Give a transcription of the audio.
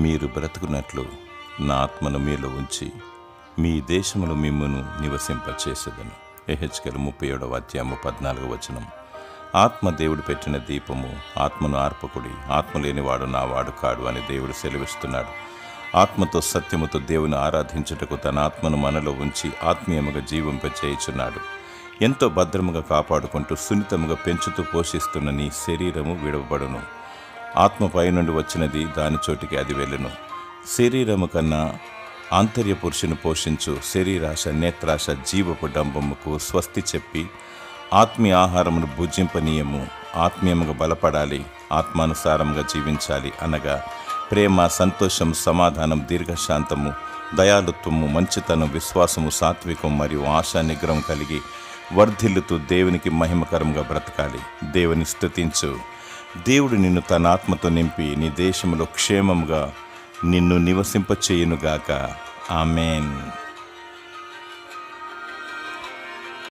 మీరు బ్రతుకున్నట్లు నా ఆత్మను మీలో ఉంచి మీ దేశములో మిమ్మును నివసింపచేసేదను. యెహెజ్కేలు 37:14. ఆత్మ దేవుడు పెట్టిన దీపము, ఆత్మను ఆర్పకుడి, ఆత్మ లేనివాడు నా వాడు కాడు అని దేవుడు సెలవిస్తున్నాడు. ఆత్మతో సత్యముతో దేవుని ఆరాధించుటకు తన ఆత్మను మనలో ఉంచి ఆత్మీయముగా జీవింపచేయుచున్నాడు. ఎంతో భద్రముగా కాపాడుకుంటూ సున్నితముగా పెంచుతూ పోషిస్తున్న నీ శరీరము విడవబడును. ఆత్మపై నుండి వచ్చినది దాని చోటికి అది వెళ్ళును. శరీరము కన్నా ఆంతర్య పురుషుని పోషించు శరీరాశ, నేత్రాశ, జీవపు డంబముకు స్వస్తి చెప్పి ఆత్మీయ ఆహారమును భుజింపనీయము. ఆత్మీయముగా బలపడాలి, ఆత్మానుసారంగా జీవించాలి అనగా ప్రేమ, సంతోషం, సమాధానం, దీర్ఘశాంతము, దయాళుత్వము, మంచితనం, విశ్వాసము, సాత్వికం మరియు ఆశా నిగ్రహం కలిగి వర్ధిల్లుతూ దేవునికి మహిమకరంగా బ్రతకాలి. దేవుని స్తుతించు. దేవుడు నిన్ను తన ఆత్మతో నింపి నీ దేశంలో క్షేమముగా నిన్ను నివసింపచేయునుగాక. ఆమేన్.